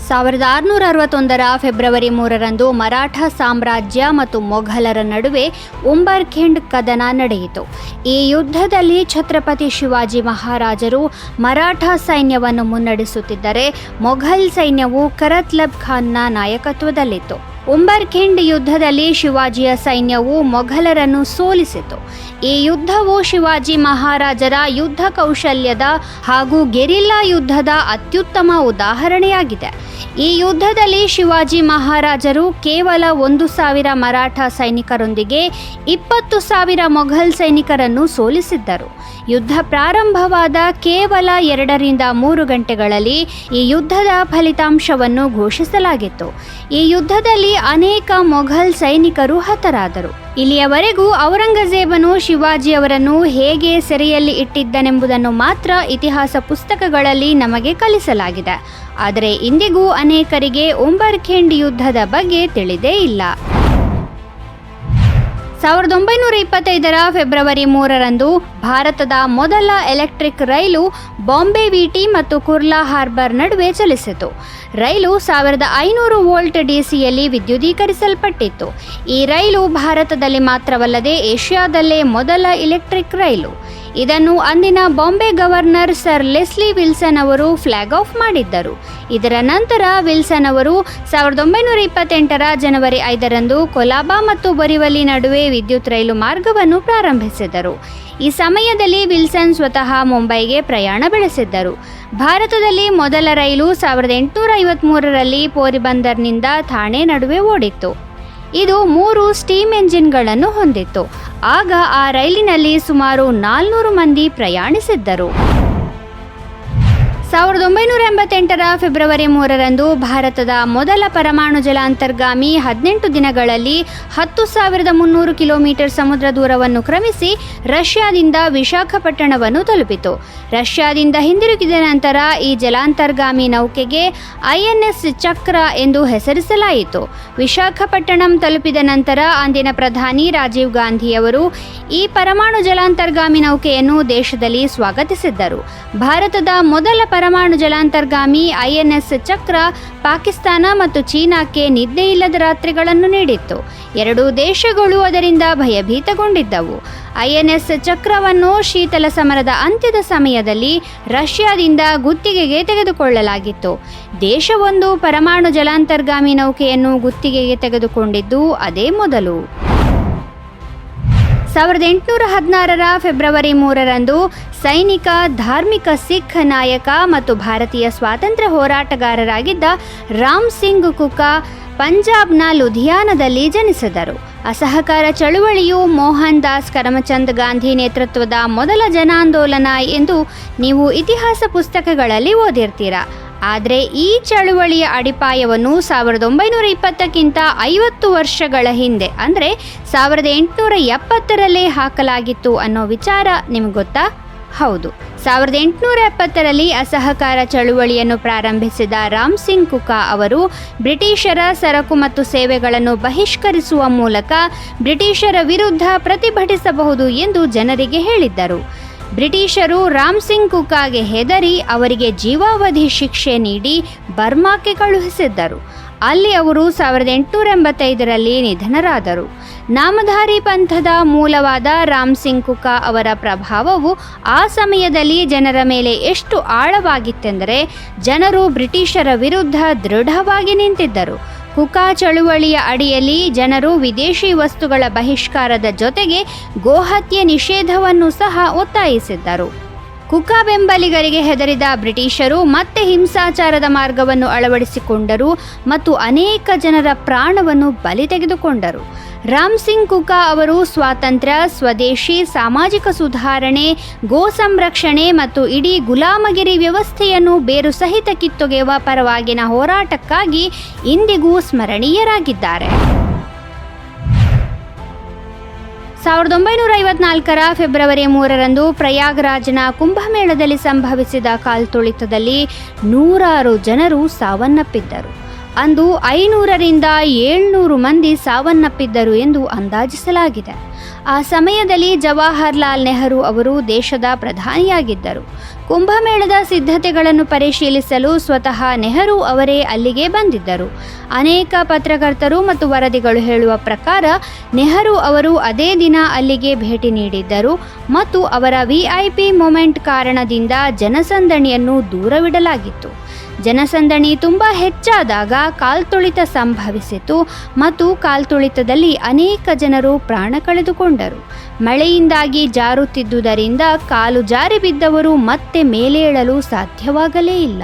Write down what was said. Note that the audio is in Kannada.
1661 ಫೆಬ್ರವರಿ 3ರಂದು ಮರಾಠ ಸಾಮ್ರಾಜ್ಯ ಮತ್ತು ಮೊಘಲರ ನಡುವೆ ಉಂಬರ್ಖೆಂಡ್ ಕದನ ನಡೆಯಿತು. ಈ ಯುದ್ಧದಲ್ಲಿ ಛತ್ರಪತಿ ಶಿವಾಜಿ ಮಹಾರಾಜರು ಮರಾಠ ಸೈನ್ಯವನ್ನು ಮುನ್ನಡೆಸುತ್ತಿದ್ದರೆ ಮೊಘಲ್ ಸೈನ್ಯವು ಕರತ್ಲಬ್ ಖಾನ್ನ ನಾಯಕತ್ವದಲ್ಲಿತ್ತು. ಉಂಬರ್ಖೆಂಡ್ ಯುದ್ಧದಲ್ಲಿ ಶಿವಾಜಿಯ ಸೈನ್ಯವು ಮೊಘಲರನ್ನು ಸೋಲಿಸಿತು. ಈ ಯುದ್ಧವು ಶಿವಾಜಿ ಮಹಾರಾಜರ ಯುದ್ಧ ಕೌಶಲ್ಯದ ಹಾಗೂ ಗೆರಿಲ್ಲಾ ಯುದ್ಧದ ಅತ್ಯುತ್ತಮ ಉದಾಹರಣೆಯಾಗಿದೆ. ಈ ಯುದ್ಧದಲ್ಲಿ ಶಿವಾಜಿ ಮಹಾರಾಜರು ಕೇವಲ 1,000 ಮರಾಠ ಸೈನಿಕರೊಂದಿಗೆ 20,000 ಮೊಘಲ್ ಸೈನಿಕರನ್ನು ಸೋಲಿಸಿದ್ದರು. ಯುದ್ಧ ಪ್ರಾರಂಭವಾದ ಕೇವಲ 2-3 ಗಂಟೆಗಳಲ್ಲಿ ಈ ಯುದ್ಧದ ಫಲಿತಾಂಶವನ್ನು ಘೋಷಿಸಲಾಗಿತ್ತು. ಈ ಯುದ್ಧದಲ್ಲಿ ಅನೇಕ ಮೊಘಲ್ ಸೈನಿಕರು ಹತರಾದರು. ಇಲ್ಲಿಯವರೆಗೂ ಔರಂಗಜೇಬನು ಶಿವಾಜಿಯವರನ್ನು ಹೇಗೆ ಸೆರೆಯಲ್ಲಿ ಇಟ್ಟಿದ್ದನೆಂಬುದನ್ನು ಮಾತ್ರ ಇತಿಹಾಸ ಪುಸ್ತಕಗಳಲ್ಲಿ ನಮಗೆ ಕಲಿಸಲಾಗಿದೆ. ಆದರೆ ಇಂದಿಗೂ ಅನೇಕರಿಗೆ ಉಂಬರ್ಖೆಂಡ್ ಯುದ್ಧದ ಬಗ್ಗೆ ತಿಳಿದೇ ಇಲ್ಲ. 1925 ಫೆಬ್ರವರಿ 3ರಂದು ಭಾರತದ ಮೊದಲ ಎಲೆಕ್ಟ್ರಿಕ್ ರೈಲು ಬಾಂಬೆ ವಿಟಿ ಮತ್ತು ಕುರ್ಲಾ ಹಾರ್ಬರ್ ನಡುವೆ ಚಲಿಸಿತು. ರೈಲು 1500 ವೋಲ್ಟ್ ಡಿಸಿಯಲ್ಲಿ ವಿದ್ಯುದೀಕರಿಸಲ್ಪಟ್ಟಿತ್ತು. ಈ ರೈಲು ಭಾರತದಲ್ಲಿ ಮಾತ್ರವಲ್ಲದೆ ಏಷ್ಯಾದಲ್ಲೇ ಮೊದಲ ಎಲೆಕ್ಟ್ರಿಕ್ ರೈಲು. ಇದನ್ನು ಅಂದಿನ Bombay governor sir Leslie Wilson ಅವರು ಫ್ಲಾಗ್ ಆಫ್ ಮಾಡಿದ್ದರು. ಇದರ ನಂತರ ವಿಲ್ಸನ್ ಅವರು 1928 ಜನವರಿ 5ರಂದು ಕೊಲಾಬಾ ಮತ್ತು ಬೊರಿವಲಿ ನಡುವೆ ವಿದ್ಯುತ್ ರೈಲು ಮಾರ್ಗವನ್ನು ಪ್ರಾರಂಭಿಸಿದರು. ಈ ಸಮಯದಲ್ಲಿ ವಿಲ್ಸನ್ ಸ್ವತಃ ಮುಂಬೈಗೆ ಪ್ರಯಾಣ ಬೆಳೆಸಿದ್ದರು. ಭಾರತದಲ್ಲಿ ಮೊದಲ ರೈಲು 1853ರಲ್ಲಿ ಪೋರಿಬಂದರ್ನಿಂದ ಥಾಣೆ ನಡುವೆ ಓಡಿತ್ತು. ಇದು 3 ಸ್ಟೀಮ್ ಎಂಜಿನ್ಗಳನ್ನು ಹೊಂದಿತ್ತು. ಆಗ ಆ ರೈಲಿನಲ್ಲಿ ಸುಮಾರು 400 ಮಂದಿ ಪ್ರಯಾಣಿಸಿದ್ದರು. 1988 ಫೆಬ್ರವರಿ 3ರಂದು ಭಾರತದ ಮೊದಲ ಪರಮಾಣು ಜಲಾಂತರ್ಗಾಮಿ 18 ದಿನಗಳಲ್ಲಿ 10,300 ಕಿಲೋಮೀಟರ್ ಸಮುದ್ರ ದೂರವನ್ನು ಕ್ರಮಿಸಿ ರಷ್ಯಾದಿಂದ ವಿಶಾಖಪಟ್ಟಣವನ್ನು ತಲುಪಿತು. ರಷ್ಯಾದಿಂದ ಹಿಂದಿರುಗಿದ ನಂತರ ಈ ಜಲಾಂತರ್ಗಾಮಿ ನೌಕೆಗೆ INS ಚಕ್ರ ಎಂದು ಹೆಸರಿಸಲಾಯಿತು. ವಿಶಾಖಪಟ್ಟಣಂ ತಲುಪಿದ ನಂತರ ಅಂದಿನ ಪ್ರಧಾನಿ ರಾಜೀವ್ ಗಾಂಧಿಯವರು ಈ ಪರಮಾಣು ಜಲಾಂತರ್ಗಾಮಿ ನೌಕೆಯನ್ನು ದೇಶದಲ್ಲಿ ಸ್ವಾಗತಿಸಿದ್ದರು. ಭಾರತದ ಮೊದಲ ಪರಮಾಣು ಜಲಾಂತರ್ಗಾಮಿ INS ಚಕ್ರ ಪಾಕಿಸ್ತಾನ ಮತ್ತು ಚೀನಾಕ್ಕೆ ನಿದ್ದೆಯಿಲ್ಲದ ರಾತ್ರಿಗಳನ್ನು ನೀಡಿತ್ತು. ಎರಡೂ ದೇಶಗಳು ಅದರಿಂದ ಭಯಭೀತಗೊಂಡಿದ್ದವು. INS ಚಕ್ರವನ್ನು ಶೀತಲ ಸಮರದ ಅಂತ್ಯದ ಸಮಯದಲ್ಲಿ ರಷ್ಯಾದಿಂದ ಗುತ್ತಿಗೆಗೆ ತೆಗೆದುಕೊಳ್ಳಲಾಗಿತ್ತು. ದೇಶವೊಂದು ಪರಮಾಣು ಜಲಾಂತರ್ಗಾಮಿ ನೌಕೆಯನ್ನು ಗುತ್ತಿಗೆಗೆ ತೆಗೆದುಕೊಂಡಿದ್ದು ಅದೇ ಮೊದಲು. 1816 ಫೆಬ್ರವರಿ 3ರಂದು ಸೈನಿಕ, ಧಾರ್ಮಿಕ ಸಿಖ್ ನಾಯಕ ಮತ್ತು ಭಾರತೀಯ ಸ್ವಾತಂತ್ರ್ಯ ಹೋರಾಟಗಾರರಾಗಿದ್ದ ರಾಮ್ ಸಿಂಗ್ ಕುಕಾ ಪಂಜಾಬ್ನ ಲುಧಿಯಾನದಲ್ಲಿ ಜನಿಸಿದರು. ಅಸಹಕಾರ ಚಳುವಳಿಯು ಮೋಹನ್ ದಾಸ್ ಕರಮಚಂದ್ ಗಾಂಧಿ ನೇತೃತ್ವದ ಮೊದಲ ಜನಾಂದೋಲನ ಎಂದು ನೀವು ಇತಿಹಾಸ ಪುಸ್ತಕಗಳಲ್ಲಿ ಓದಿರ್ತೀರಾ. ಆದರೆ ಈ ಚಳುವಳಿಯ ಅಡಿಪಾಯವನ್ನು 1920ಕ್ಕಿಂತ 50 ವರ್ಷಗಳ ಹಿಂದೆ ಅಂದರೆ 1870ರಲ್ಲೇ ಹಾಕಲಾಗಿತ್ತು ಅನ್ನೋ ವಿಚಾರ ನಿಮಗೆ ಗೊತ್ತಾ? ಹೌದು, 1870ರಲ್ಲಿ ಅಸಹಕಾರ ಚಳುವಳಿಯನ್ನು ಪ್ರಾರಂಭಿಸಿದ ರಾಮ್ ಸಿಂಗ್ ಕುಕಾ ಅವರು ಬ್ರಿಟಿಷರ ಸರಕು ಮತ್ತು ಸೇವೆಗಳನ್ನು ಬಹಿಷ್ಕರಿಸುವ ಮೂಲಕ ಬ್ರಿಟಿಷರ ವಿರುದ್ಧ ಪ್ರತಿಭಟಿಸಬಹುದು ಎಂದು ಜನರಿಗೆ ಹೇಳಿದ್ದರು. ಬ್ರಿಟಿಷರು ರಾಮ್ ಸಿಂಗ್ ಕುಕಾಗೆ ಹೆದರಿ ಅವರಿಗೆ ಜೀವಾವಧಿ ಶಿಕ್ಷೆ ನೀಡಿ ಬರ್ಮಾಕ್ಕೆ ಕಳುಹಿಸಿದ್ದರು. ಅಲ್ಲಿ ಅವರು 1885ರಲ್ಲಿ ನಿಧನರಾದರು. ನಾಮಧಾರಿ ಪಂಥದ ಮೂಲವಾದ ರಾಮ್ ಸಿಂಗ್ ಕುಕಾ ಅವರ ಪ್ರಭಾವವು ಆ ಸಮಯದಲ್ಲಿ ಜನರ ಮೇಲೆ ಎಷ್ಟು ಆಳವಾಗಿತ್ತೆಂದರೆ ಜನರು ಬ್ರಿಟಿಷರ ವಿರುದ್ಧ ದೃಢವಾಗಿ ನಿಂತಿದ್ದರು. ಕುಕಾ ಚಳುವಳಿಯ ಅಡಿಯಲ್ಲಿ ಜನರು ವಿದೇಶಿ ವಸ್ತುಗಳ ಬಹಿಷ್ಕಾರದ ಜೊತೆಗೆ ಗೋಹತ್ಯೆ ನಿಷೇಧವನ್ನು ಸಹ ಒತ್ತಾಯಿಸಿದ್ದರು. ಕುಕಾ ಬೆಂಬಲಿಗರಿಗೆ ಹೆದರಿದ ಬ್ರಿಟಿಷರು ಮತ್ತೆ ಹಿಂಸಾಚಾರದ ಮಾರ್ಗವನ್ನು ಅಳವಡಿಸಿಕೊಂಡರು ಮತ್ತು ಅನೇಕ ಜನರ ಪ್ರಾಣವನ್ನು ಬಲಿ ತೆಗೆದುಕೊಂಡರು. ರಾಮ್ ಸಿಂಗ್ ಕುಕಾ ಅವರು ಸ್ವಾತಂತ್ರ್ಯ, ಸ್ವದೇಶಿ, ಸಾಮಾಜಿಕ ಸುಧಾರಣೆ, ಗೋ ಸಂರಕ್ಷಣೆ ಮತ್ತು ಇಡೀ ಗುಲಾಮಗಿರಿ ವ್ಯವಸ್ಥೆಯನ್ನು ಬೇರು ಸಹಿತ ಕಿತ್ತೊಗೆಯುವ ಪರವಾಗಿನ ಹೋರಾಟಕ್ಕಾಗಿ ಇಂದಿಗೂ ಸ್ಮರಣೀಯರಾಗಿದ್ದಾರೆ. 1954 ಫೆಬ್ರವರಿ 3ರಂದು ಪ್ರಯಾಗ್ರಾಜ್ನ ಕುಂಭಮೇಳದಲ್ಲಿ ಸಂಭವಿಸಿದ ಕಾಲ್ತುಳಿತದಲ್ಲಿ 100 ಜನರು ಸಾವನ್ನಪ್ಪಿದ್ದರು. ಅಂದು 500ರಿಂದ 700 ಮಂದಿ ಸಾವನ್ನಪ್ಪಿದ್ದರು ಎಂದು ಅಂದಾಜಿಸಲಾಗಿದೆ. ಆ ಸಮಯದಲ್ಲಿ ಜವಾಹರ್ಲಾಲ್ ನೆಹರು ಅವರು ದೇಶದ ಪ್ರಧಾನಿಯಾಗಿದ್ದರು. ಕುಂಭಮೇಳದ ಸಿದ್ಧತೆಗಳನ್ನು ಪರಿಶೀಲಿಸಲು ಸ್ವತಃ ನೆಹರು ಅವರೇ ಅಲ್ಲಿಗೆ ಬಂದಿದ್ದರು. ಅನೇಕ ಪತ್ರಕರ್ತರು ಮತ್ತು ವರದಿಗಳು ಹೇಳುವ ಪ್ರಕಾರ ನೆಹರು ಅವರು ಅದೇ ದಿನ ಅಲ್ಲಿಗೆ ಭೇಟಿ ನೀಡಿದ್ದರು ಮತ್ತು ಅವರ VIP ಮೊಮೆಂಟ್ ಕಾರಣದಿಂದ ಜನಸಂದಣಿಯನ್ನು ದೂರವಿಡಲಾಗಿತ್ತು. ಜನಸಂದಣಿ ತುಂಬ ಹೆಚ್ಚಾದಾಗ ಕಾಲ್ತುಳಿತ ಸಂಭವಿಸಿತು ಮತ್ತು ಕಾಲ್ತುಳಿತದಲ್ಲಿ ಅನೇಕ ಜನರು ಪ್ರಾಣ ಕಳೆದುಕೊಂಡರು. ಮಳೆಯಿಂದಾಗಿ ಜಾರುತ್ತಿದ್ದುದರಿಂದ ಕಾಲು ಜಾರಿ ಬಿದ್ದವರು ಮತ್ತೆ ಮೇಲೇಳಲು ಸಾಧ್ಯವಾಗಲೇ ಇಲ್ಲ.